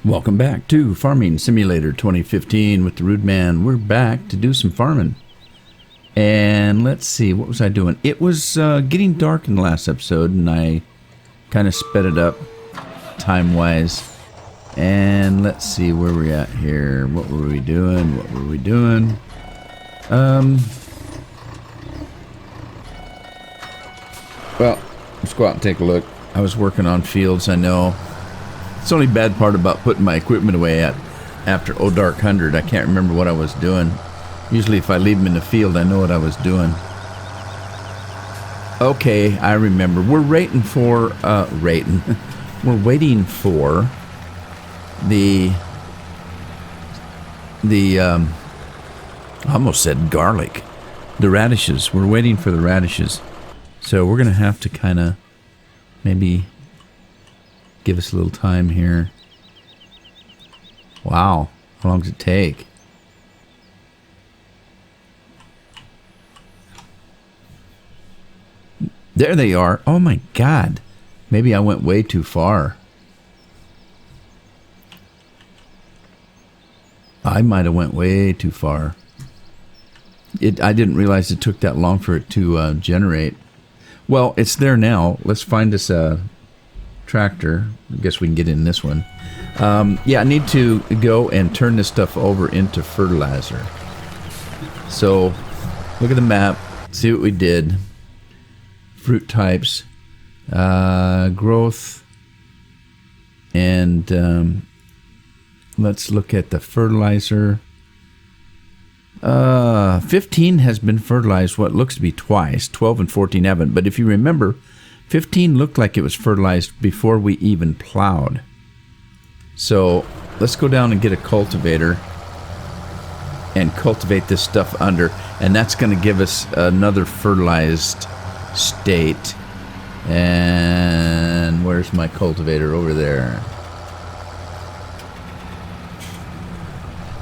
Welcome back to Farming Simulator 2015 with the Rude Man. We're back to do some farming. And let's see, what was I doing? It was getting dark in the last episode, and I kind of sped it up time-wise. And let's see where we're at here. What were we doing? Well, let's go out and take a look. I was working on fields, I know. It's the only bad part about putting my equipment away after O Dark 100. I can't remember what I was doing. Usually if I leave them in the field, I know what I was doing. Okay, I remember. We're waiting for, we're waiting for the I almost said garlic. The radishes. We're waiting for the radishes. So we're going to have to kind of maybe give us a little time here. Wow. How long does it take? There they are. Oh my God. Maybe I went way too far. I might have went way too far. I didn't realize it took that long for it to generate. Well, it's there now. Let's find us a tractor. I guess we can get in this one. Yeah, I need to go and turn this stuff over into fertilizer. So, look at the map. See what we did. Fruit types. Growth. And let's look at the fertilizer. 15 has been fertilized what looks to be twice. 12 and 14 haven't. But if you remember, 15 looked like it was fertilized before we even plowed. So let's go down and get a cultivator and cultivate this stuff under. And that's going to give us another fertilized state. And where's my cultivator? Over there.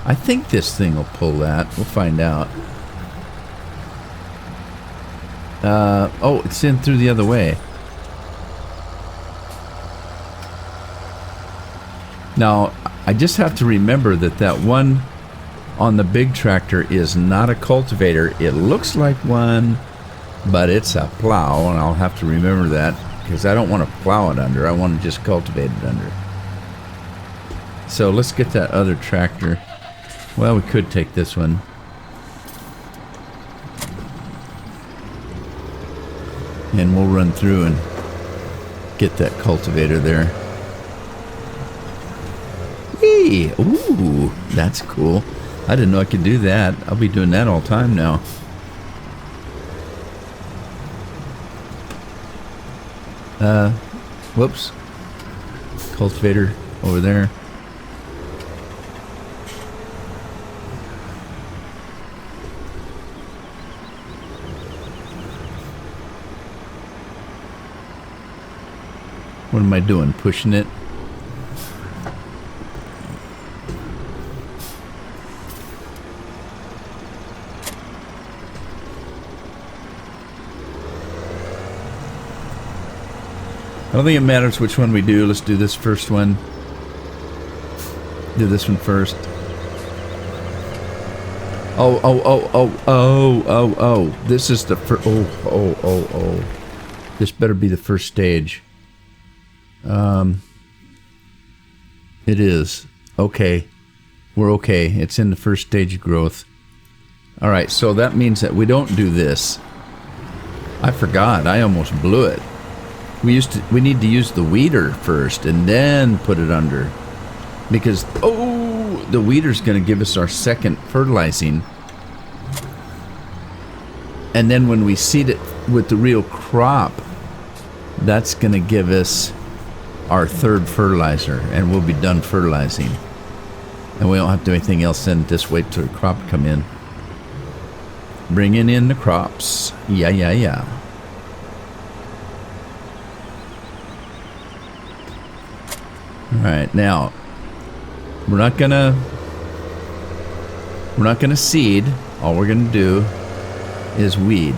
I think this thing will pull that. We'll find out. Oh, it's in through the other way. Now, I just have to remember that one on the big tractor is not a cultivator. It looks like one, but it's a plow, and I'll have to remember that because I don't want to plow it under. I want to just cultivate it under. So let's get that other tractor. Well, we could take this one. And we'll run through and get that cultivator there. Hey, ooh, that's cool. I didn't know I could do that. I'll be doing that all the time now. Whoops. Cultivator over there. What am I doing? Pushing it? I don't think it matters which one we do. Let's do this first one. Do this one first. Oh. This is the first. Oh. This better be the first stage. It is. Okay. We're okay. It's in the first stage of growth. Alright, so that means that we don't do this. I forgot. I almost blew it. We need to use the weeder first and then put it under. Because, the weeder's going to give us our second fertilizing. And then when we seed it with the real crop, that's going to give us our third fertilizer, and we'll be done fertilizing. And we don't have to do anything else then, just wait till the crop come in. Bringing in the crops. Yeah. Alright, now we're not gonna seed. All we're gonna do is weed.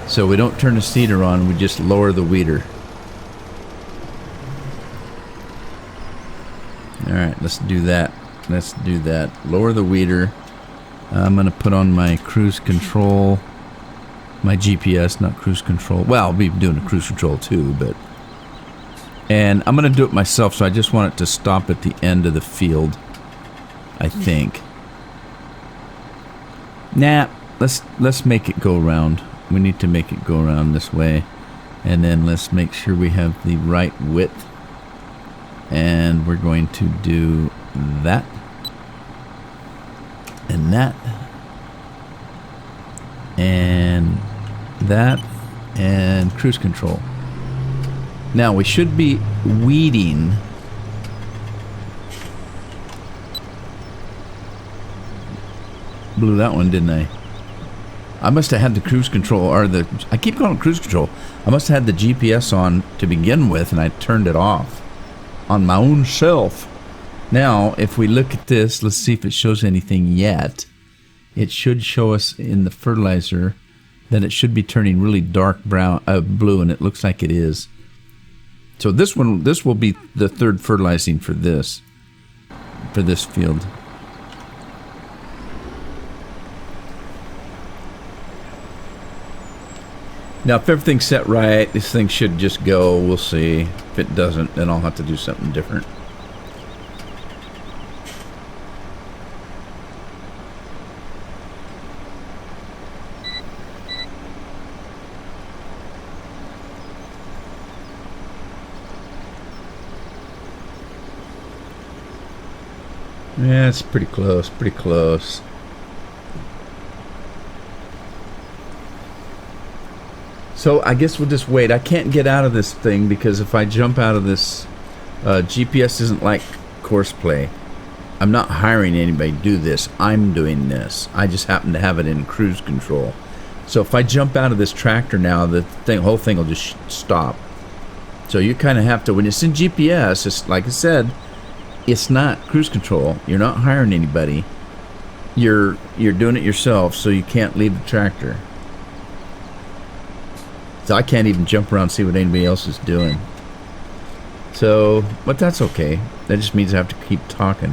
So we don't turn the seeder on, we just lower the weeder. All right, let's do that. Let's do that. Lower the weeder. I'm going to put on my cruise control. My GPS, not cruise control. Well, I'll be doing a cruise control too, but... And I'm going to do it myself, so I just want it to stop at the end of the field, I think. Nah, let's make it go around. We need to make it go around this way. And then let's make sure we have the right width. And we're going to do that. And that. And that. And cruise control. Now we should be weeding. Blew that one, didn't I? I must have had the cruise control, or I keep calling it cruise control. I must have had the GPS on to begin with, and I turned it off on my own self. Now, if we look at this, let's see if it shows anything yet. It should show us in the fertilizer that it should be turning really dark brown, blue, and it looks like it is. So this will be the third fertilizing for this field. Now, if everything's set right, this thing should just go. We'll see. If it doesn't, then I'll have to do something different. Yeah, it's pretty close, pretty close. So I guess we'll just wait. I can't get out of this thing because if I jump out of this, GPS isn't like course play. I'm not hiring anybody to do this. I'm doing this. I just happen to have it in cruise control. So if I jump out of this tractor now, the whole thing will just stop. So you kind of have to, when it's in GPS, it's like I said, it's not cruise control. You're not hiring anybody. You're doing it yourself, so you can't leave the tractor. So I can't even jump around and see what anybody else is doing. So, but that's okay. That just means I have to keep talking.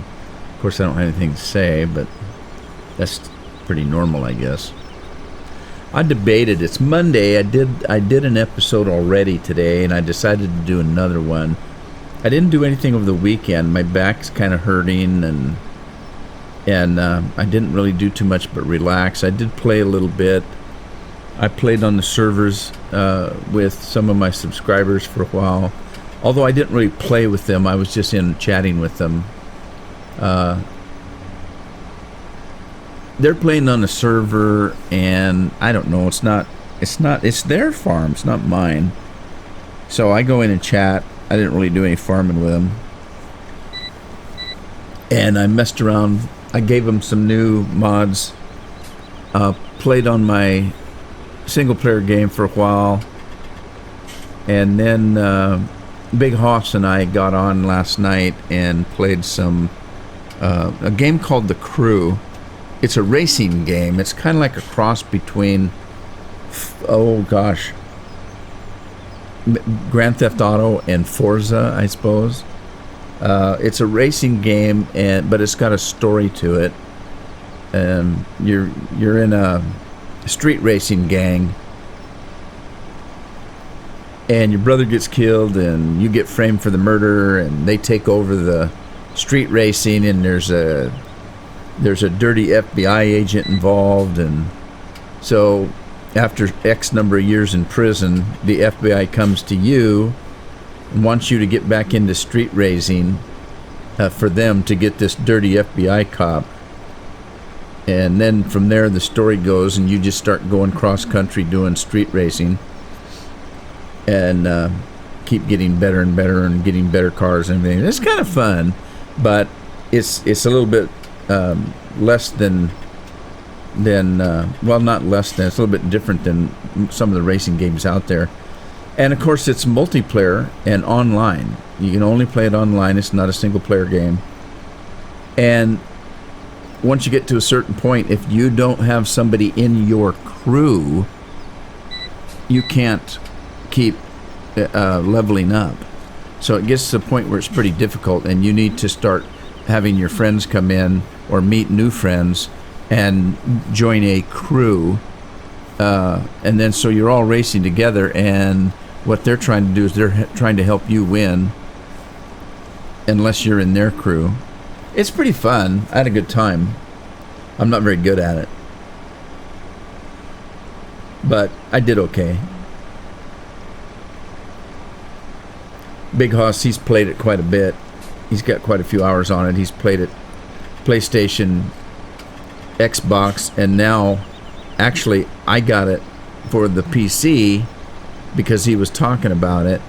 Of course, I don't have anything to say, but that's pretty normal, I guess. I debated. It's Monday. I did an episode already today, and I decided to do another one. I didn't do anything over the weekend. My back's kind of hurting, and I didn't really do too much but relax. I did play a little bit. I played on the servers with some of my subscribers for a while. Although I didn't really play with them, I was just in chatting with them. They're playing on the server, and I don't know. It's their farm. It's not mine. So I go in and chat. I didn't really do any farming with them. And I messed around. I gave them some new mods. Played on my single-player game for a while. And then Big Hoss and I got on last night and played a game called The Crew. It's a racing game. It's kind of like a cross between, Grand Theft Auto and Forza, I suppose. It's a racing game, but it's got a story to it. You're in a street racing gang, and your brother gets killed, and you get framed for the murder, and they take over the street racing, and there's a dirty FBI agent involved, and so after X number of years in prison, the FBI comes to you and wants you to get back into street racing for them to get this dirty FBI cop. And then from there the story goes, and you just start going cross country doing street racing, and keep getting better and better and getting better cars and everything. It's kind of fun, but it's a little bit less than well, not less than, it's a little bit different than some of the racing games out there. And of course it's multiplayer and online. You can only play it online. It's not a single player game. And once you get to a certain point, if you don't have somebody in your crew, you can't keep leveling up. So it gets to the point where it's pretty difficult, and you need to start having your friends come in or meet new friends and join a crew. And then so you're all racing together, and what they're trying to do is they're trying to help you win unless you're in their crew. It's pretty fun. I had a good time. I'm not very good at it, but I did okay. Big Hoss, he's played it quite a bit. He's got quite a few hours on it. He's played it PlayStation, Xbox, and now actually I got it for the PC because he was talking about it.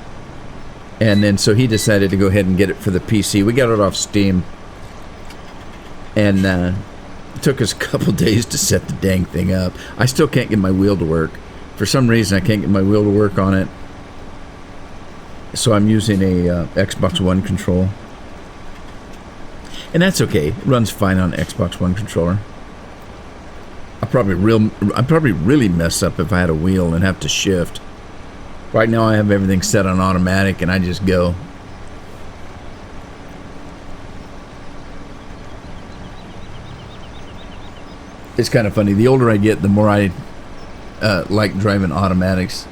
And then so he decided to go ahead and get it for the PC. We got it off Steam. And it took us a couple days to set the dang thing up. I still can't get my wheel to work. For some reason, I can't get my wheel to work on it. So I'm using a Xbox One control. And that's okay. It runs fine on Xbox One controller. I'd probably really mess up if I had a wheel and have to shift. Right now I have everything set on automatic and I just go. It's kind of funny. The older I get, the more I like driving automatics.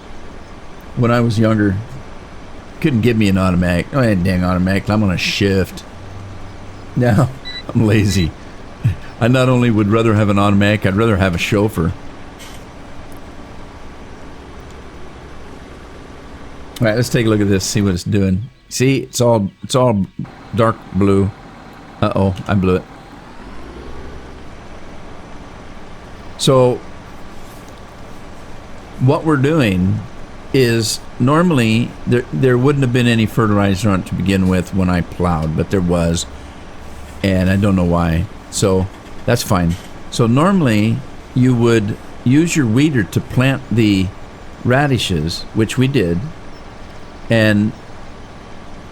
When I was younger, couldn't give me an automatic. Oh, dang automatic. I'm on a shift. Now, I'm lazy. I not only would rather have an automatic, I'd rather have a chauffeur. All right, let's take a look at this, see what it's doing. See, it's all dark blue. Uh-oh, I blew it. So, what we're doing is normally there wouldn't have been any fertilizer on it to begin with when I plowed, but there was, and I don't know why. So that's fine. So normally you would use your weeder to plant the radishes, which we did, and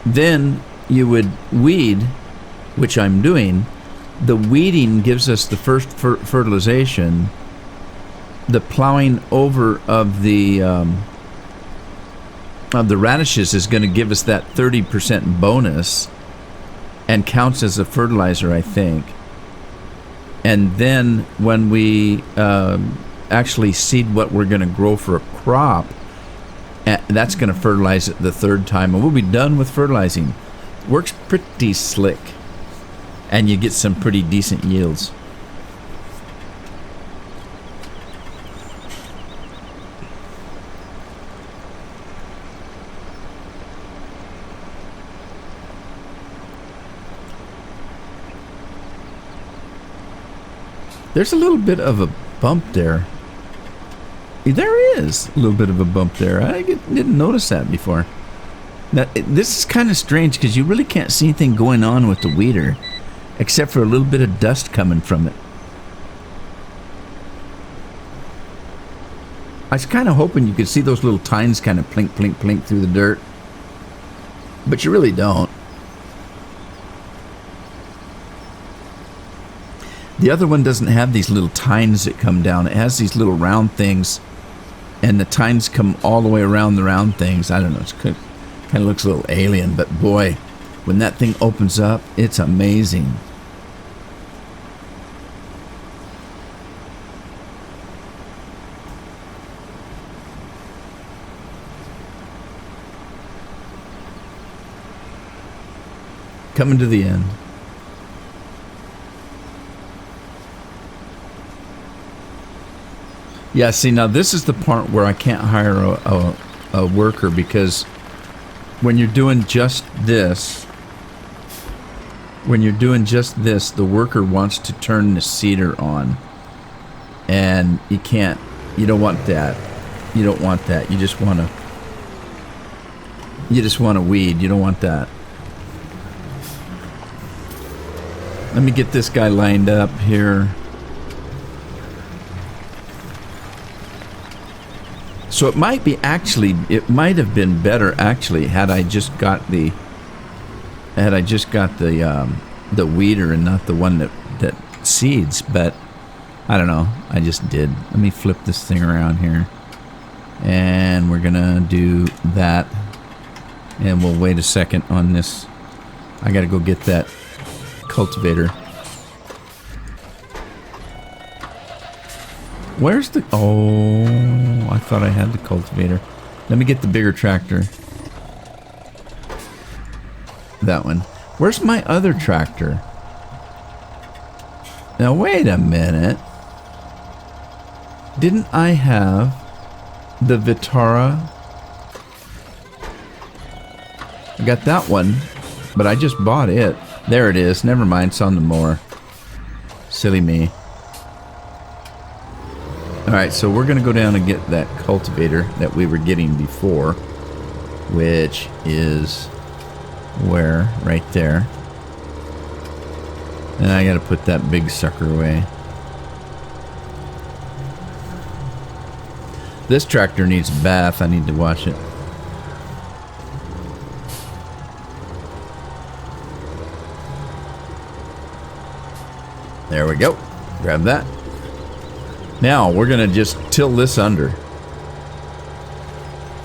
then you would weed, which I'm doing. The weeding gives us the first fertilization. The plowing over of the radishes is going to give us that 30% bonus and counts as a fertilizer, I think. And then when we actually seed what we're going to grow for a crop, that's going to fertilize it the third time, and we'll be done with fertilizing. Works pretty slick, and you get some pretty decent yields. There's a little bit of a bump there. There is a little bit of a bump there. I didn't notice that before. Now, this is kind of strange because you really can't see anything going on with the weeder except for a little bit of dust coming from it. I was kind of hoping you could see those little tines kind of plink, plink, plink through the dirt. But you really don't. The other one doesn't have these little tines that come down. It has these little round things, and the tines come all the way around the round things. I don't know. It kind of looks a little alien, but boy, when that thing opens up, it's amazing. Coming to the end. Yeah, see, now this is the part where I can't hire a worker, because when you're doing just this, the worker wants to turn the seeder on. And you can't, you don't want that. You don't want that. You just want to weed. You don't want that. Let me get this guy lined up here. So it might have been better actually had I just got the weeder and not the one that seeds, but I don't know. I just did. Let me flip this thing around here. And we're gonna do that. And we'll wait a second on this. I gotta go get that cultivator. Where's the... Oh, I thought I had the cultivator. Let me get the bigger tractor. That one. Where's my other tractor? Now, wait a minute. Didn't I have the Vitara? I got that one, but I just bought it. There it is. Never mind. It's on the mower. Silly me. Alright, so we're going to go down and get that cultivator that we were getting before, which is where? Right there. And I got to put that big sucker away. This tractor needs a bath. I need to wash it. There we go. Grab that. Now, we're going to just till this under.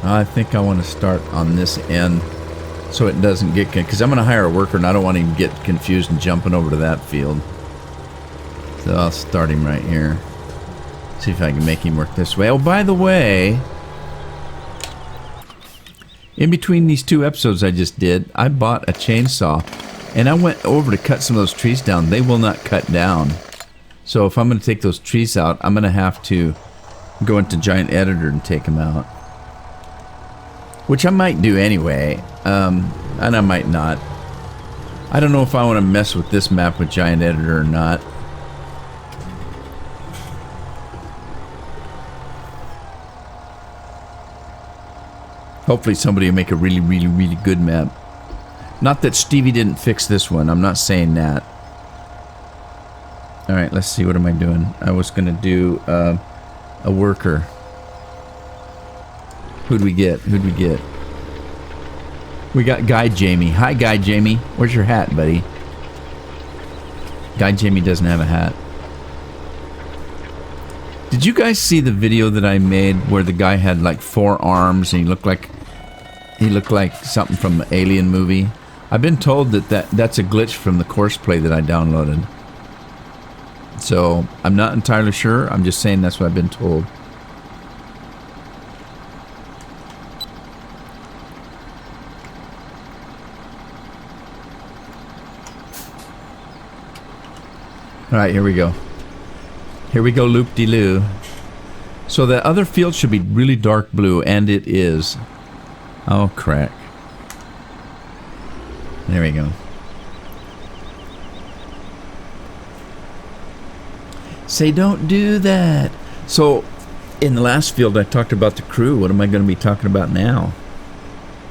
I think I want to start on this end so it doesn't get... Because I'm going to hire a worker and I don't want him to get confused and jumping over to that field. So I'll start him right here. See if I can make him work this way. Oh, by the way, in between these two episodes I just did, I bought a chainsaw. And I went over to cut some of those trees down. They will not cut down. So if I'm going to take those trees out, I'm going to have to go into Giant Editor and take them out. Which I might do anyway. And I might not. I don't know if I want to mess with this map with Giant Editor or not. Hopefully somebody will make a really, really, really good map. Not that Stevie didn't fix this one. I'm not saying that. Alright, let's see. What am I doing? I was going to do a worker. Who'd we get? Who'd we get? We got Guy Jamie. Hi, Guy Jamie. Where's your hat, buddy? Guy Jamie doesn't have a hat. Did you guys see the video that I made where the guy had like 4 arms and he looked like something from an Alien movie? I've been told that's a glitch from the course play that I downloaded. So, I'm not entirely sure. I'm just saying that's what I've been told. Alright, here we go. Here we go, loop-de-loo. So the other field should be really dark blue, and it is. Oh, crack. There we go. Say, don't do that. So, in the last field, I talked about the crew. What am I going to be talking about now?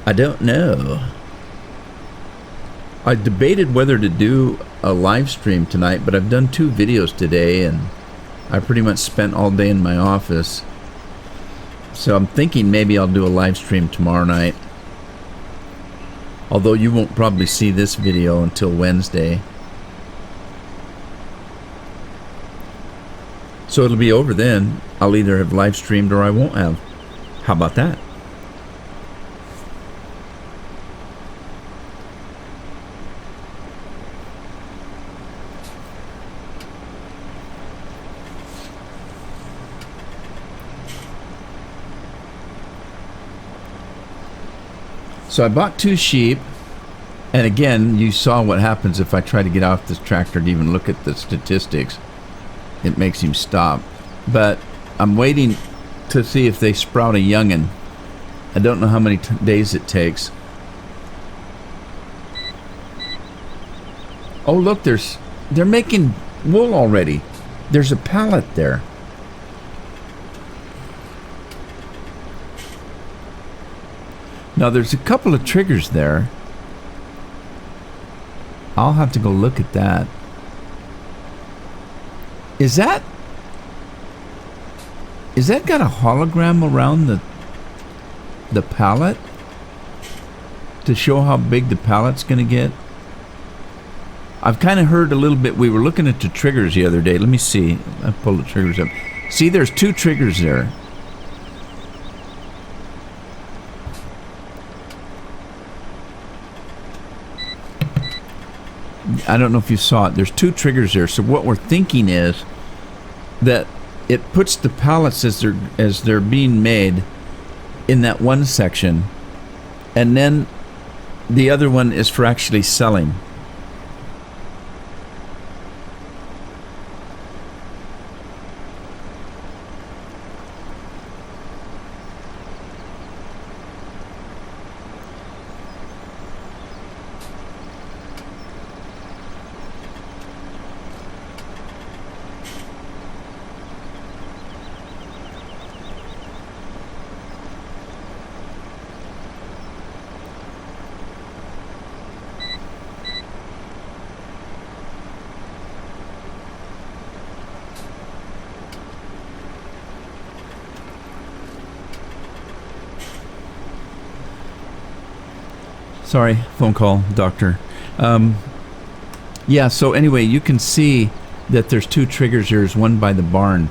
I don't know. I debated whether to do a live stream tonight, but I've done 2 videos today, and I pretty much spent all day in my office. So I'm thinking maybe I'll do a live stream tomorrow night. Although you won't probably see this video until Wednesday. So it'll be over then. I'll either have live streamed or I won't have. How about that? So I bought 2 sheep, and again, you saw what happens if I try to get off this tractor to even look at the statistics. It makes him stop. But I'm waiting to see if they sprout a young'un. I don't know how many days it takes. Oh, look, they're making wool already. There's a pallet there. Now, there's a couple of triggers there. I'll have to go look at that. Is that got a hologram around the pallet to show how big the pallet's going to get? I've kind of heard a little bit. We were looking at the triggers the other day. Let me see. I pulled the triggers up. See, there's 2 triggers there. I don't know if you saw it. There's 2 triggers there. So what we're thinking is that it puts the pallets as they're being made in that one section, and then the other one is for actually selling. Sorry, phone call, doctor. Yeah, so anyway, you can see that there's 2 triggers. There's one by the barn.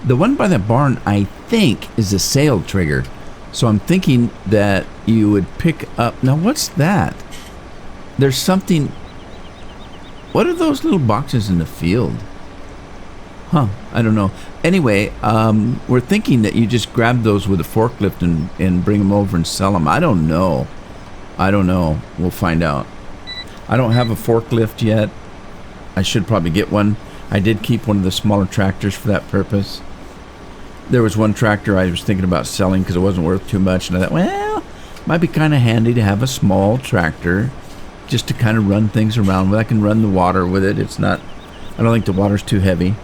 The one by the barn, I think, is a sale trigger. So I'm thinking that you would pick up... Now, what's that? There's something... What are those little boxes in the field? Huh, I don't know. Anyway, we're thinking that you just grab those with a forklift and bring them over and sell them. I don't know. We'll find out. I don't have a forklift yet. I should probably get one. I did keep one of the smaller tractors for that purpose. There was one tractor I was thinking about selling because it wasn't worth too much, and I thought, well, might be kind of handy to have a small tractor just to kind of run things around with. I can run the water with it. It's not... I don't think the water's too heavy.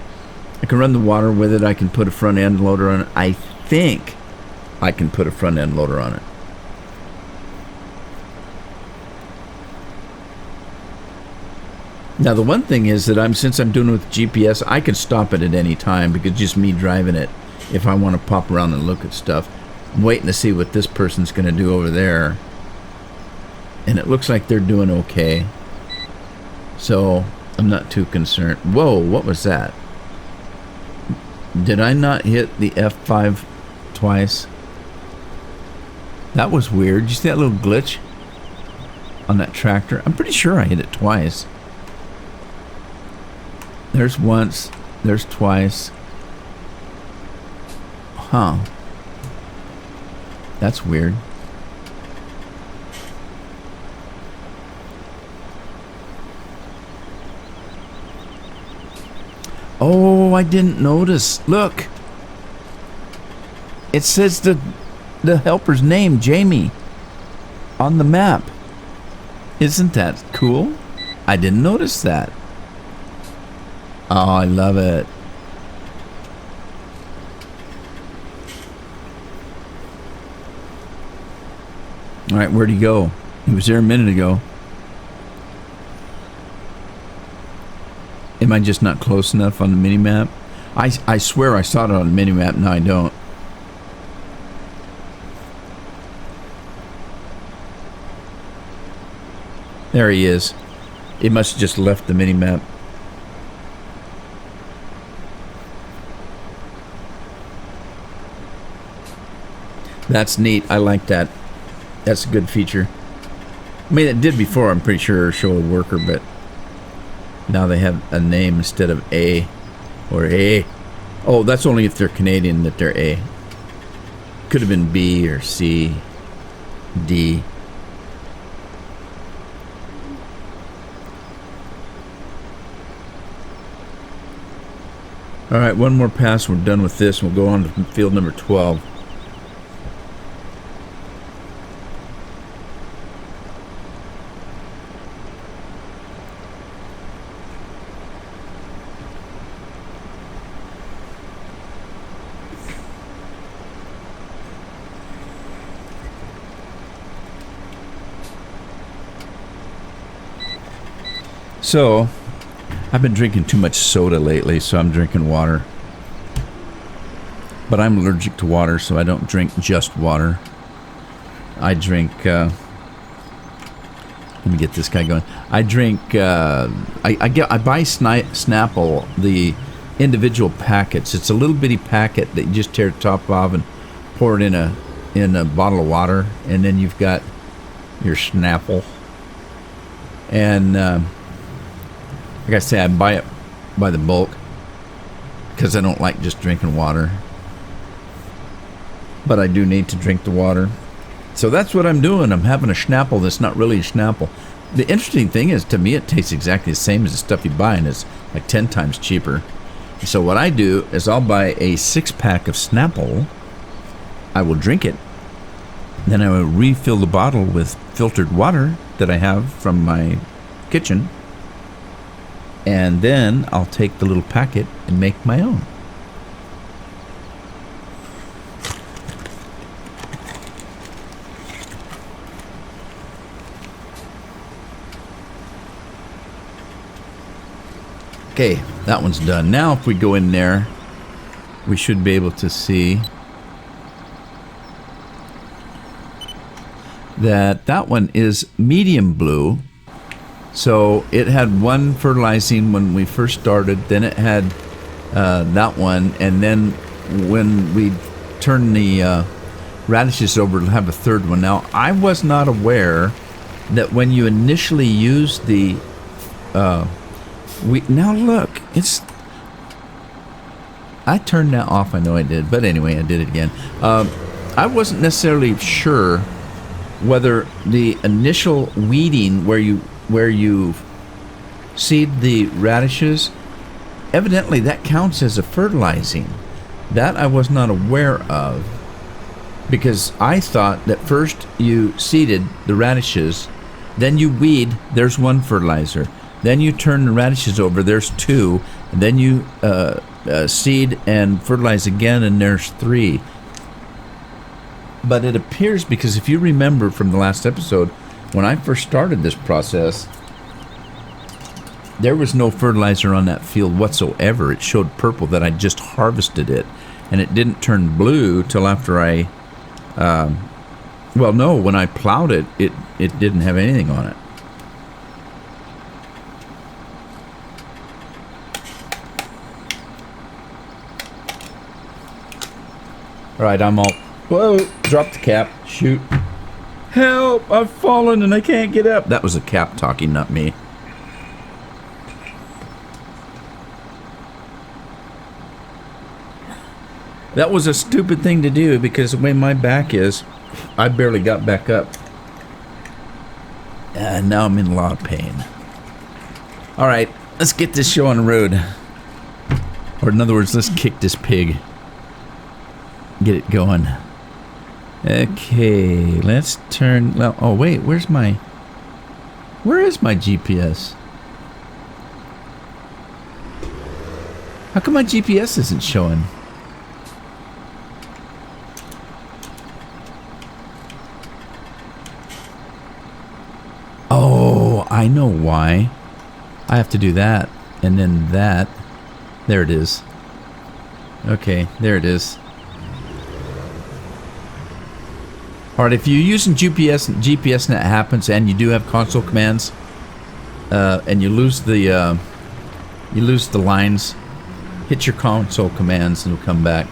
I can run the water with it. I can put a front end loader on it. I think I can put a front end loader on it. Now, the one thing is that since I'm doing it with GPS, I can stop it at any time because it's just me driving it if I want to pop around and look at stuff. I'm waiting to see what this person's going to do over there. And it looks like they're doing okay. So, I'm not too concerned. Whoa, what was that? Did I not hit the F5 twice? That was weird. Did you see that little glitch on that tractor? I'm pretty sure I hit it twice. There's once, there's twice. Huh. That's weird. Oh, I didn't notice. Look. It says the helper's name, Jamie, on the map. Isn't that cool? I didn't notice that. Oh, I love it. All right, where'd he go? He was there a minute ago. Am I just not close enough on the mini-map? I swear I saw it on the mini-map. No, I don't. There he is. It must have just left the mini-map. That's neat. I like that. That's a good feature. I mean, it did before, I'm pretty sure, show a worker, but now they have a name instead of A or A. Oh, that's only if they're Canadian that they're A. Could have been B or C, D. All right, one more pass. We're done with this. We'll go on to field number 12. So, I've been drinking too much soda lately, so I'm drinking water. But I'm allergic to water, so I don't drink just water. I drink, let me get this guy going. I drink, I buy Snapple, the individual packets. It's a little bitty packet that you just tear the top off and pour it in a bottle of water, and then you've got your Snapple. And Like I say, I buy it by the bulk because I don't like just drinking water. But I do need to drink the water. So that's what I'm doing. I'm having a Schnapple that's not really a Schnapple. The interesting thing is, to me, it tastes exactly the same as the stuff you buy, and it's like 10 times cheaper. So what I do is I'll buy a 6-pack of Snapple. I will drink it. Then I will refill the bottle with filtered water that I have from my kitchen. And then I'll take the little packet and make my own. Okay, that one's done. Now if we go in there, we should be able to see that one is medium blue. So it had one fertilizing when we first started, then it had that one, and then when we turn the radishes over, it'll have a third one. Now, I was not aware that when you initially use the now look, I turned that off. I know I did, but anyway, I did it again. I wasn't necessarily sure whether the initial weeding where you seed the radishes, evidently that counts as a fertilizing. That I was not aware of, because I thought that first you seeded the radishes, then you weed, there's one fertilizer. Then you turn the radishes over, there's 2. And then you seed and fertilize again, and there's 3. But it appears, because if you remember from the last episode, when I first started this process, there was no fertilizer on that field whatsoever. It showed purple that I just harvested it. And it didn't turn blue till after I, when I plowed it, it didn't have anything on it. All right, I'm all, whoa, drop the cap, shoot. Help, I've fallen and I can't get up. That was the cap talking, not me. That was a stupid thing to do, because the way my back is, I barely got back up. And now I'm in a lot of pain. All right, let's get this show on the road. Or in other words, let's kick this pig. Get it going. Okay, let's turn. Well, oh wait, where is my GPS? How come my GPS isn't showing? Oh, I know why. I have to do that, and then that. There it is. Okay, there it is. Alright, if you're using GPS and that happens, and you do have console commands, and you lose the lines, hit your console commands and it'll come back.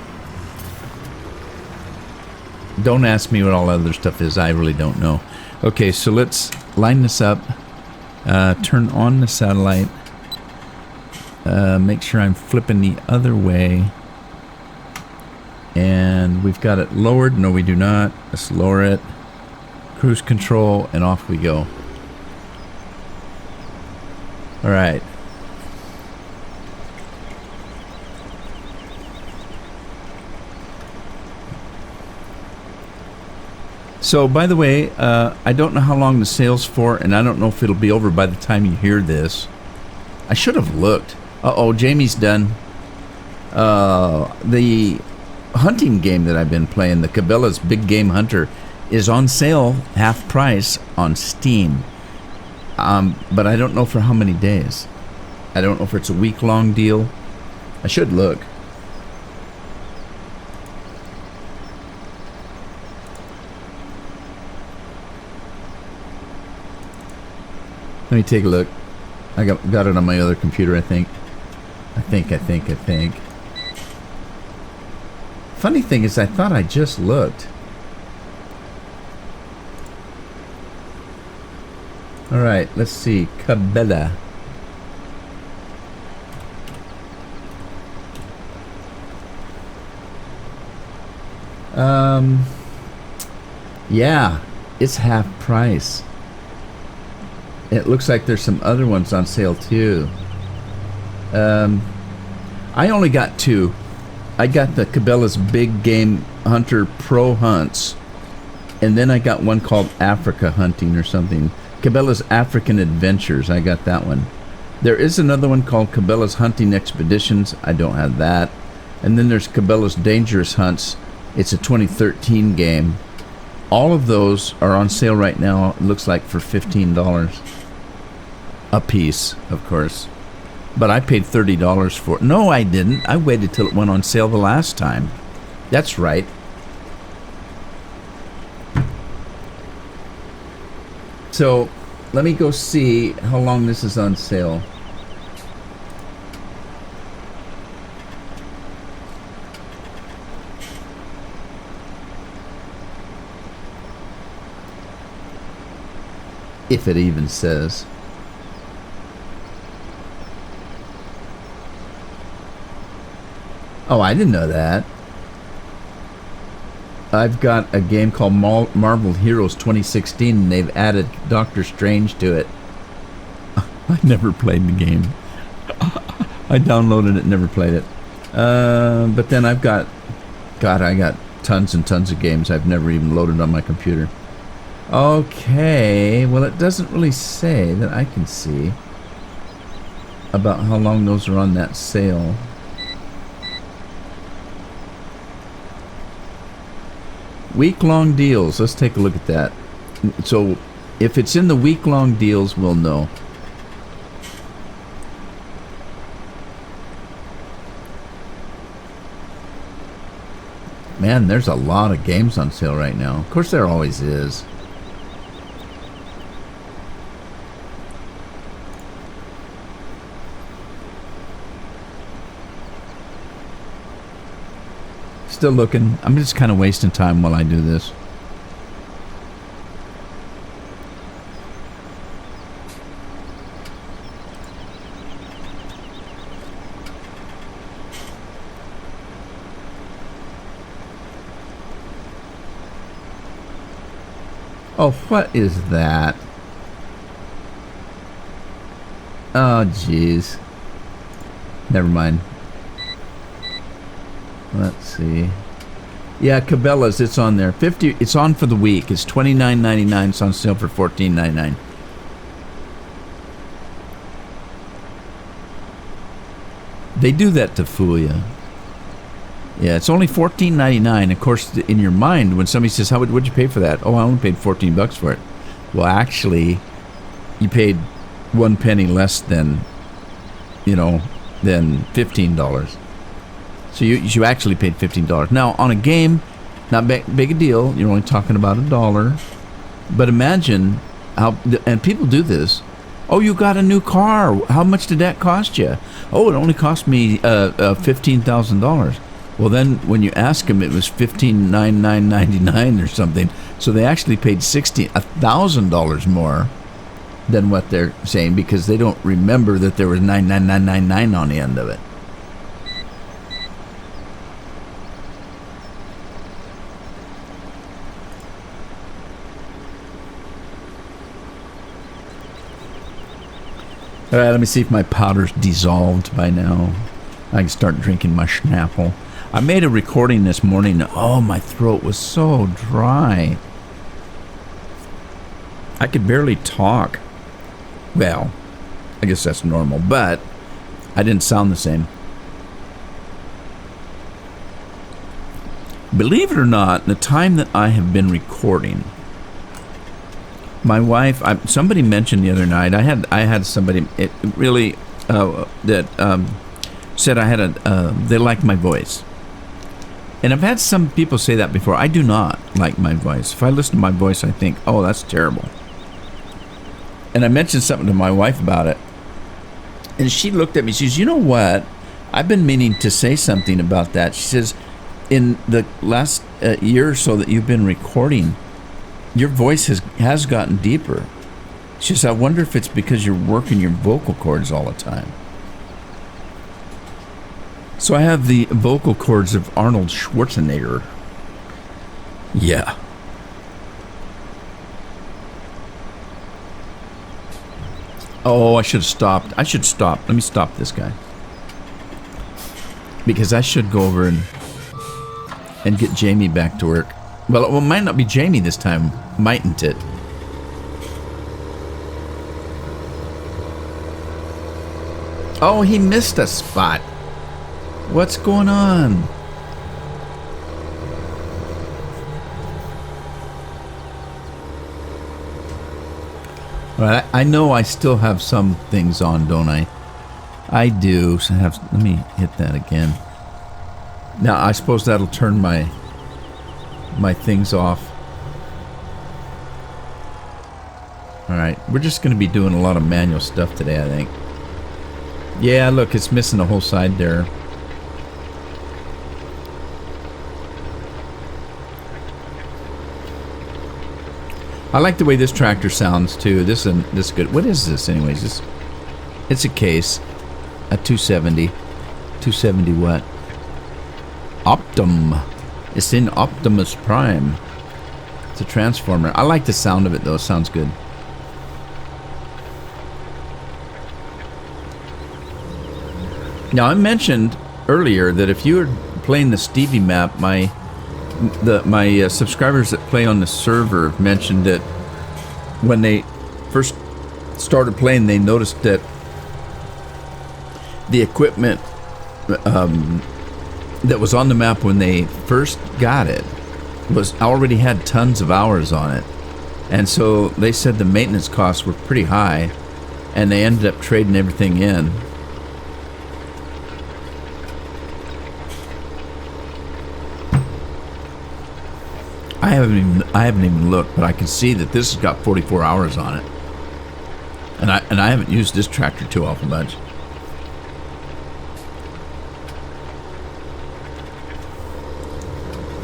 Don't ask me what all other stuff is, I really don't know. Okay, so let's line this up, turn on the satellite, make sure I'm flipping the other way. And we've got it lowered. No, we do not. Let's lower it. Cruise control, and off we go. All right. So, by the way, I don't know how long the sale's for, and I don't know if it'll be over by the time you hear this. I should have looked. Uh-oh, Jamie's done. The hunting game that I've been playing, the Cabela's Big Game Hunter, is on sale half price on Steam. But I don't know for how many days. I don't know if it's a week-long deal. I should look. Let me take a look. I got it on my other computer, I think. I think. Funny thing is, I thought I just looked. Alright, let's see. Cabela. Um, yeah, it's half price. It looks like there's some other ones on sale too. I only got two. I got the Cabela's Big Game Hunter Pro Hunts, and then I got one called Africa Hunting or something. Cabela's African Adventures. I got that one. There is another one called Cabela's Hunting Expeditions. I don't have that. And then there's Cabela's Dangerous Hunts. It's a 2013 game. All of those are on sale right now. It looks like for $15 a piece, of course. But I paid $30 for it. No, I didn't. I waited till it went on sale the last time. That's right. So let me go see how long this is on sale. If it even says. Oh, I didn't know that. I've got a game called Marvel Heroes 2016, and they've added Doctor Strange to it. I never played the game. I downloaded it, never played it. But then I've got... God, I got tons and tons of games I've never even loaded on my computer. Okay, well, it doesn't really say that I can see about how long those are on that sale. Week-long deals. Let's take a look at that. So, if it's in the week-long deals, we'll know. Man, there's a lot of games on sale right now. Of course, there always is. Still looking. I'm just kind of wasting time while I do this. Oh, what is that? Oh, jeez. Never mind. Let's see. Yeah, Cabela's, it's on there. It's on for the week. It's $29.99. It's on sale for $14.99. They do that to fool you. Yeah, it's only $14.99. Of course, in your mind, when somebody says, what'd you pay for that? Oh, I only paid $14 for it. Well, actually, you paid 1 penny less than $15. So you actually paid $15. Now, on a game, not big a deal. You're only talking about $1. But imagine how, and people do this. Oh, you got a new car. How much did that cost you? Oh, it only cost me $15,000. Well, then when you ask them, it was $15,999 or something. So they actually paid $1,000 more than what they're saying because they don't remember that there was 99999 on the end of it. All right, let me see if my powder's dissolved by now. I can start drinking my Schnapple. I made a recording this morning. Oh, my throat was so dry. I could barely talk. Well, I guess that's normal, but I didn't sound the same. Believe it or not, the time that I have been recording, my wife, somebody mentioned the other night, I had somebody that said they liked my voice. And I've had some people say that before. I do not like my voice. If I listen to my voice, I think, oh, that's terrible. And I mentioned something to my wife about it. And she looked at me, she says, you know what? I've been meaning to say something about that. She says, in the last year or so that you've been recording, your voice has gotten deeper. She says, I wonder if it's because you're working your vocal cords all the time. So I have the vocal cords of Arnold Schwarzenegger. Yeah. Oh, I should have stopped. I should stop. Let me stop this guy. Because I should go over and get Jamie back to work. Well, it might not be Jamie this time, mightn't it? Oh, he missed a spot. What's going on? Well, I know I still have some things on, don't I? I do. So let me hit that again. Now, I suppose that'll turn my things off. All right, we're just going to be doing a lot of manual stuff today, I think. Yeah, look, it's missing a whole side there. I like the way this tractor sounds too. This is good. What is this, anyways? It's a case, a 270. 270 what? Optum. It's in Optimus Prime. It's a transformer. I like the sound of it though. It sounds good. Now I mentioned earlier that if you were playing the Stevie map, my subscribers that play on the server mentioned that when they first started playing, they noticed that the equipment that was on the map when they first got it was already had tons of hours on it, and so they said the maintenance costs were pretty high, and they ended up trading everything in. I haven't even looked, but I can see that this has got 44 hours on it, and I haven't used this tractor too awful much.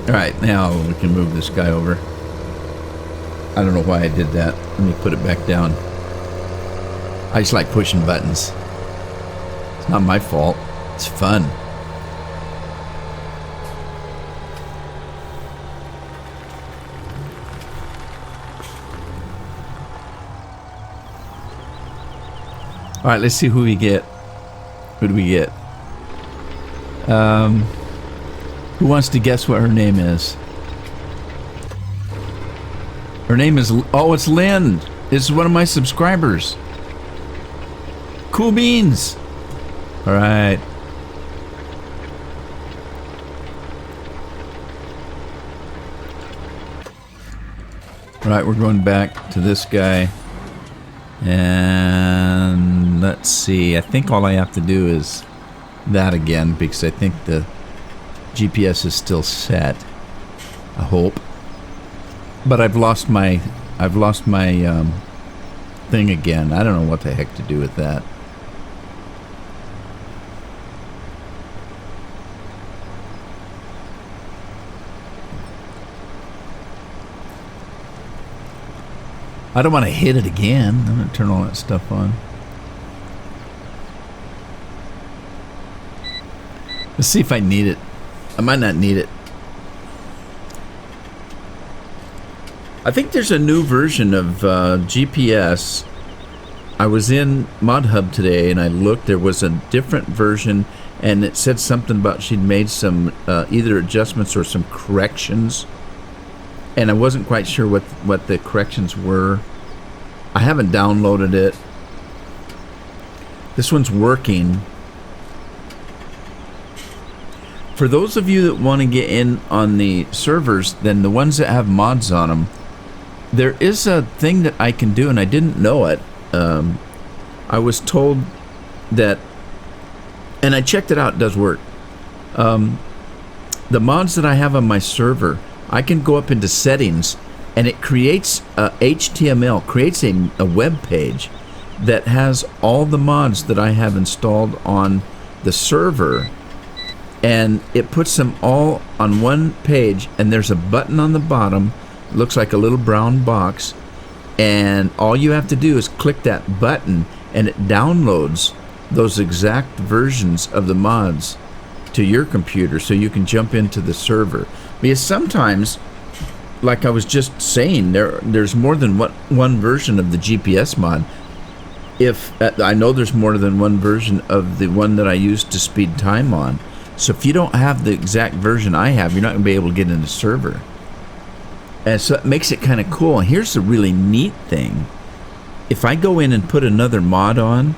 All right, now we can move this guy over. I don't know why I did that. Let me put it back down. I just like pushing buttons. It's not my fault. It's fun. All right, let's see who we get. Who do we get? Who wants to guess what her name is? Her name is... Oh, it's Lynn. It's one of my subscribers. Cool beans. All right. All right, we're going back to this guy. And let's see. I think all I have to do is that again, because I think the GPS is still set. I hope. But I've lost my thing again. I don't know what the heck to do with that. I don't want to hit it again. I'm going to turn all that stuff on. Let's see if I need it. I might not need it. I think there's a new version of GPS. I was in ModHub today and I looked. There was a different version and it said something about she'd made some either adjustments or some corrections. And I wasn't quite sure what the corrections were. I haven't downloaded it. This one's working. For those of you that want to get in on the servers, then the ones that have mods on them, there is a thing that I can do, and I didn't know it. I was told that, and I checked it out, it does work. The mods that I have on my server, I can go up into settings and it creates HTML, creates a web page that has all the mods that I have installed on the server, and it puts them all on one page, and there's a button on the bottom. It looks like a little brown box, and all you have to do is click that button and it downloads those exact versions of the mods to your computer so you can jump into the server. Because sometimes like I was just saying, there's more than one version of the GPS mod. If I know there's more than one version of the one that I use to speed time on. So if you don't have the exact version I have, you're not going to be able to get in the server. And so it makes it kind of cool. And here's the really neat thing. If I go in and put another mod on,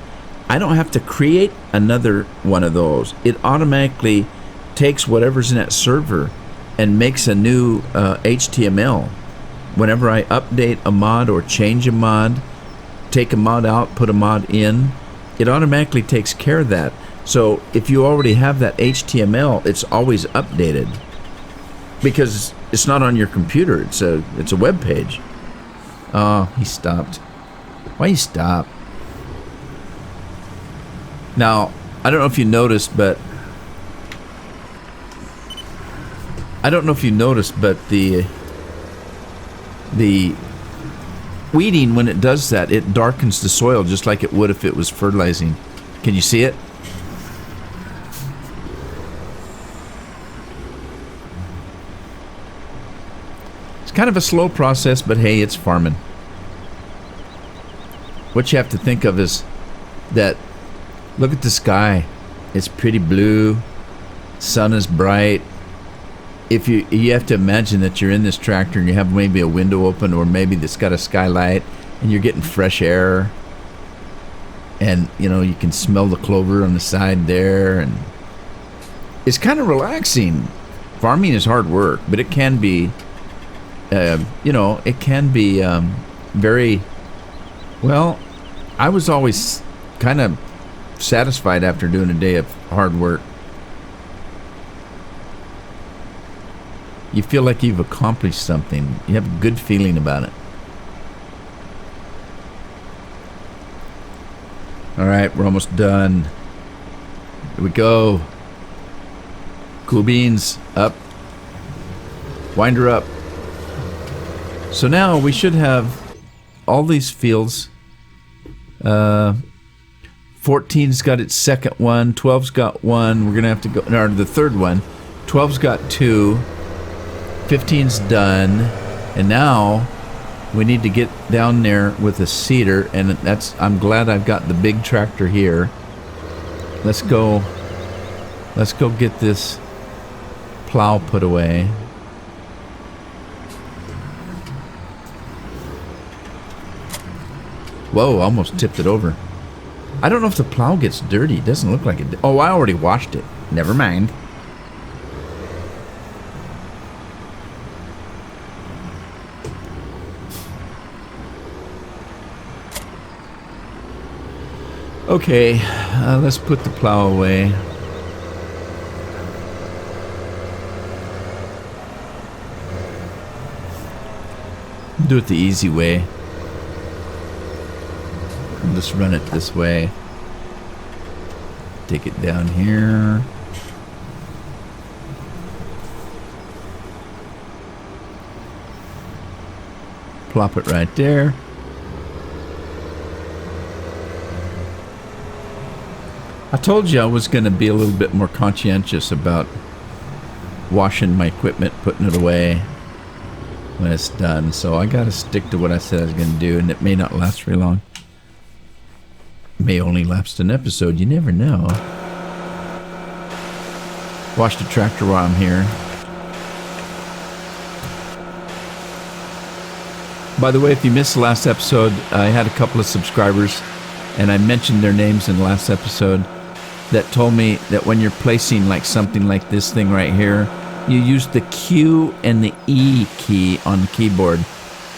I don't have to create another one of those. It automatically takes whatever's in that server and makes a new HTML. Whenever I update a mod or change a mod, take a mod out, put a mod in, it automatically takes care of that. So if you already have that HTML, it's always updated because it's not on your computer. It's a web page. Oh, he stopped. Why you stop? Now, I don't know if you noticed, but the weeding, when it does that, it darkens the soil just like it would if it was fertilizing. Can you see it? It's kind of a slow process, but hey, it's farming. What you have to think of is that, look at the sky. It's pretty blue. Sun is bright. If you have to imagine that you're in this tractor and you have maybe a window open, or maybe it's got a skylight and you're getting fresh air, and you can smell the clover on the side there, and it's kind of relaxing. Farming is hard work, but it can be very well. I was always kind of satisfied after doing a day of hard work. You feel like you've accomplished something. You have a good feeling about it. All right, we're almost done. Here we go. Cool beans, up. Winder up. So now we should have all these fields. 14's got its second one. 12's got one. We're going to have to go, or the third one. 12's got two. 15's done. And now we need to get down there with a seeder. And I'm glad I've got the big tractor here. Let's go get this plow put away. Whoa, almost tipped it over. I don't know if the plow gets dirty. It doesn't look like it. Oh, I already washed it. Never mind. Okay, let's put the plow away. Do it the easy way. Just run it this way. Take it down here. Plop it right there. I told you I was going to be a little bit more conscientious about washing my equipment, putting it away when it's done. So I got to stick to what I said I was going to do, and it may not last very long. It may only last an episode. You never know. Wash the tractor while I'm here. By the way, if you missed the last episode, I had a couple of subscribers, and I mentioned their names in the last episode, that told me that when you're placing like something like this thing right here, you use the Q and the E key on the keyboard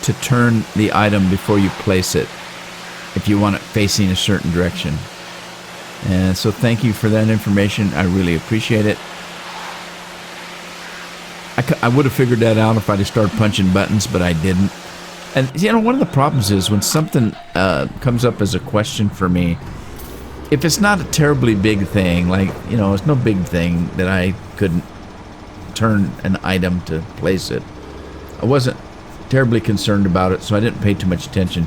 to turn the item before you place it, if you want it facing a certain direction. And so thank you for that information. I really appreciate it. I would have figured that out if I'd have started punching buttons, but I didn't. And one of the problems is when something comes up as a question for me, if it's not a terribly big thing, like, it's no big thing that I couldn't turn an item to place it. I wasn't terribly concerned about it, so I didn't pay too much attention.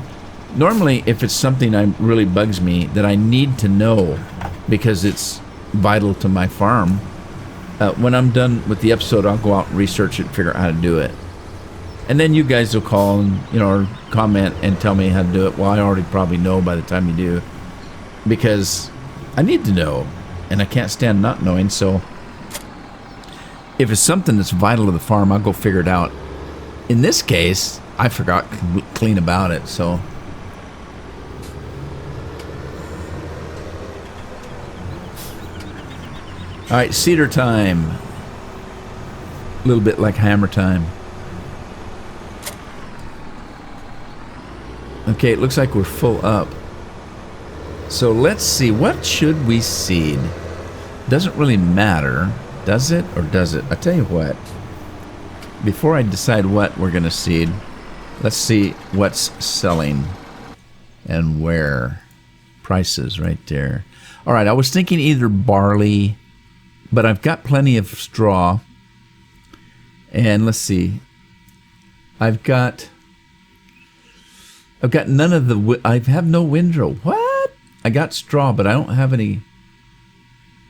Normally, if it's something that really bugs me that I need to know because it's vital to my farm, when I'm done with the episode, I'll go out and research it and figure out how to do it. And then you guys will call and, or comment and tell me how to do it. Well, I already probably know by the time you do, because I need to know, and I can't stand not knowing. So if it's something that's vital to the farm, I'll go figure it out. In this case, I forgot clean about it, so. All right, seeder time. A little bit like hammer time. Okay, it looks like we're full up. So let's see, what should we seed? Doesn't really matter, does it, or does it? I tell you what, before I decide what we're gonna seed, let's see what's selling and where. Prices right there. All right, I was thinking either barley, but I've got plenty of straw. And let's see, I've got none of the, I have no windrow. What? I got straw, but I don't have any.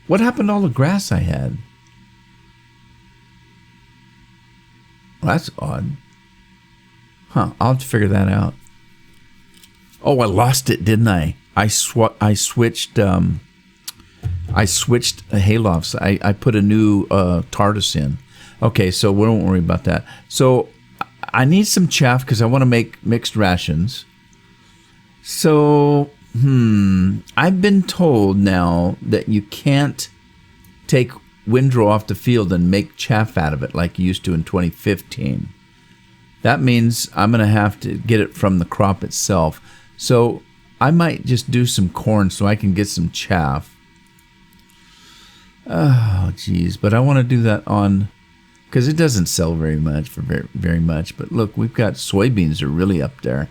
What happened to all the grass I had? Well, that's odd. Huh, I'll have to figure that out. Oh, I lost it, didn't I? I switched haylofts. I put a new TARDIS in. Okay, so we don't worry about that. So I need some chaff because I want to make mixed rations. So, I've been told now that you can't take windrow off the field and make chaff out of it like you used to in 2015. That means I'm going to have to get it from the crop itself. So I might just do some corn so I can get some chaff. Oh, geez. But I want to do that on, because it doesn't sell very much for very much. But look, we've got soybeans are really up there.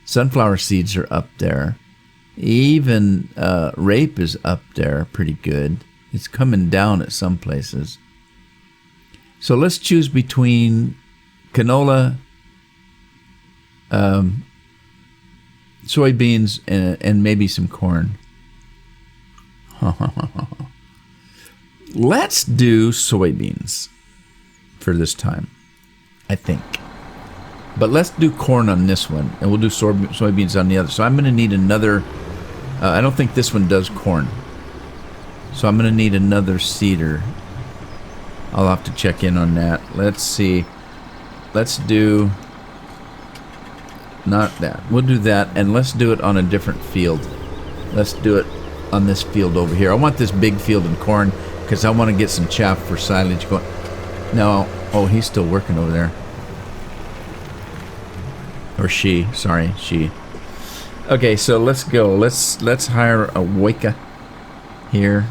Sunflower seeds are up there. Even rape is up there pretty good. It's coming down at some places. So let's choose between canola, soybeans, and maybe some corn. Let's do soybeans for this time, I think. But let's do corn on this one, and we'll do soybeans on the other. So I'm going to need another. I don't think this one does corn. So I'm going to need another seeder. I'll have to check in on that. Let's see. Let's do... not that. We'll do that, and let's do it on a different field. Let's do it on this field over here. I want this big field in corn because I want to get some chaff for silage going. No. Oh, he's still working over there. Or she. Sorry, she. Okay, so let's go. Let's hire a Wicca here.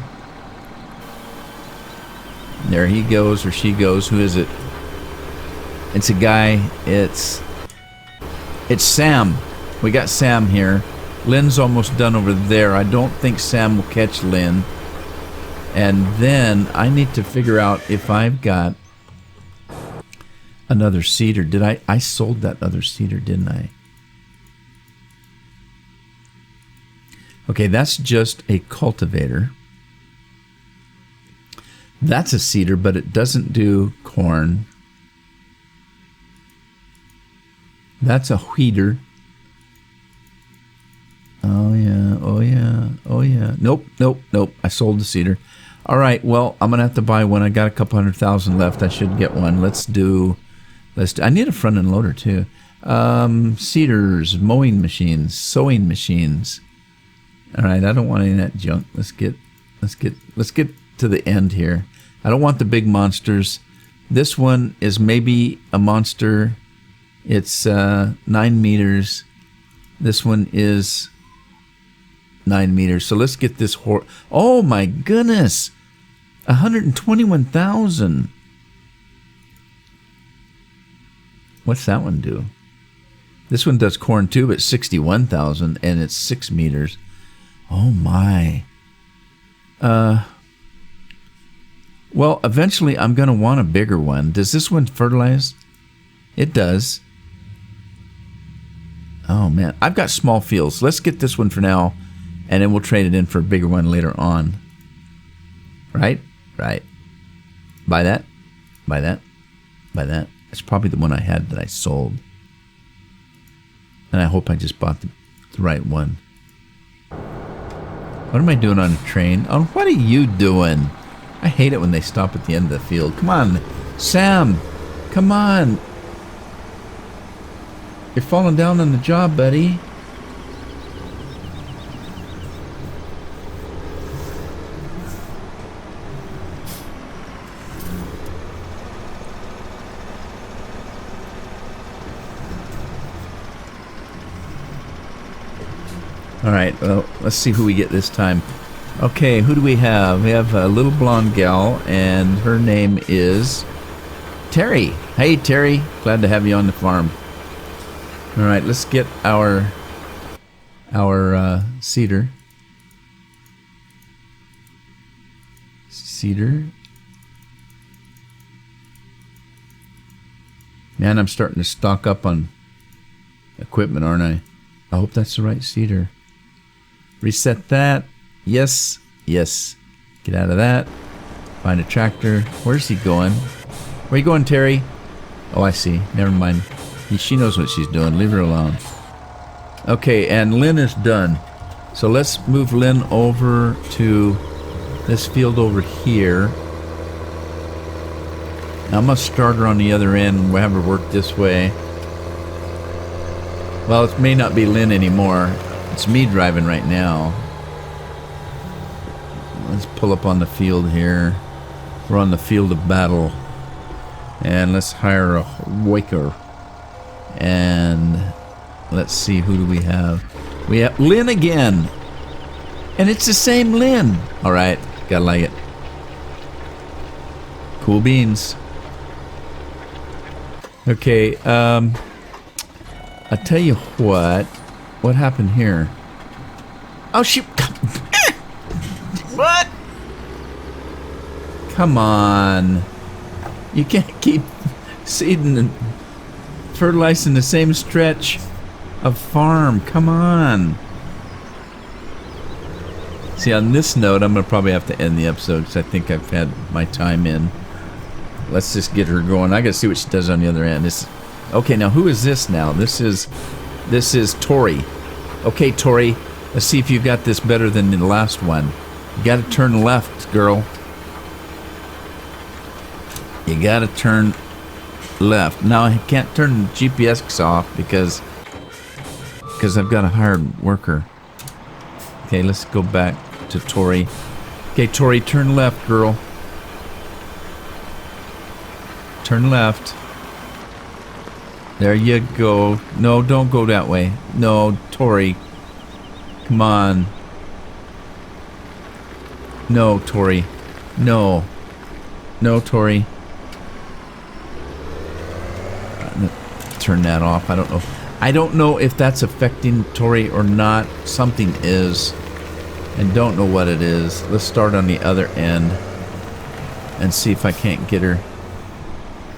There he goes, or she goes. Who is it? It's a guy. It's Sam. We got Sam here. Lynn's almost done over there. I don't think Sam will catch Lynn. And then I need to figure out if I've got another seeder. Did I sold that other seeder, didn't I? Okay, that's just a cultivator. That's a seeder, but it doesn't do corn. That's a wheater. Oh yeah, oh yeah, oh yeah. Nope. I sold the seeder. All right, well, I'm going to have to buy one. I got a couple 100,000 left. I should get one. Let's do, I need a front end loader too. Seeders, mowing machines, sewing machines. All right, I don't want any of that junk. Let's get to the end here. I don't want the big monsters. This one is maybe a monster. It's 9 meters. This one is 9 meters. So let's get this oh my goodness, 121,000. What's that one do? This one does corn too, but 61,000, and it's 6 meters. Oh my. Well, eventually I'm going to want a bigger one. Does this one fertilize? It does. Oh man, I've got small fields. Let's get this one for now, and then we'll trade it in for a bigger one later on. Right? Right. Buy that. Buy that. Buy that. It's probably the one I had that I sold. And I hope I just bought the right one. What am I doing on a train? Oh, what are you doing? I hate it when they stop at the end of the field. Come on, Sam. Come on. You're falling down on the job, buddy. Alright, well, let's see who we get this time. Okay, who do we have? We have a little blonde gal, and her name is Terry. Hey, Terry. Glad to have you on the farm. Alright, let's get our cedar. Cedar. Man, I'm starting to stock up on equipment, aren't I? I hope that's the right cedar. Reset that. Yes. Yes. Get out of that. Find a tractor. Where's he going? Where you going, Terry? Oh, I see. Never mind. She knows what she's doing. Leave her alone. Okay, and Lynn is done. So let's move Lynn over to this field over here. Now I'm going to start her on the other end and we'll have her work this way. Well, it may not be Lynn anymore. It's me driving right now. Let's pull up on the field here. We're on the field of battle. And let's hire a waker. And let's see, who do we have? We have Lynn again. And it's the same Lynn. Alright, gotta like it. Cool beans. Okay, I tell you what. What happened here? Oh, shoot. What? Come on. You can't keep seeding and fertilizing the same stretch of farm. Come on. See, on this note, I'm going to probably have to end the episode because I think I've had my time in. Let's just get her going. I got to see what she does on the other end. Okay, now who is this now? This is Tori. Okay, Tori, let's see if you got this better than the last one. You got to turn left, girl. You got to turn left. Now I can't turn the GPS off because I've got a hired worker. Okay, let's go back to Tori. Okay, Tori, turn left, girl. Turn left. There you go. No, don't go that way. No, Tori. Come on. No, Tori. No. No, Tori. Turn that off. I don't know. I don't know if that's affecting Tori or not. Something is. And don't know what it is. Let's start on the other end and see if I can't get her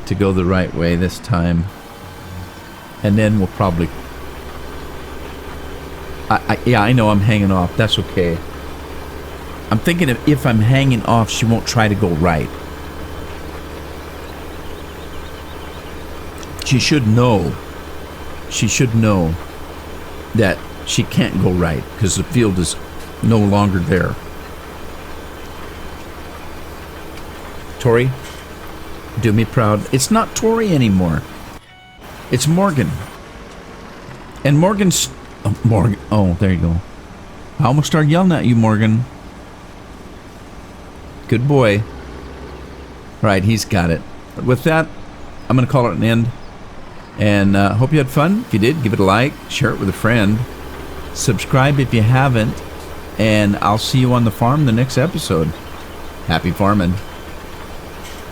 to go the right way this time. And then we'll probably... yeah, I know I'm hanging off. That's okay. I'm thinking if I'm hanging off, she won't try to go right. She should know. She should know that she can't go right because the field is no longer there. Tori, do me proud. It's not Tori anymore. It's Morgan. And Morgan's... Oh, Morgan. Oh, there you go. I almost started yelling at you, Morgan. Good boy. Right, he's got it. But with that, I'm going to call it an end. And hope you had fun. If you did, give it a like. Share it with a friend. Subscribe if you haven't. And I'll see you on the farm the next episode. Happy farming.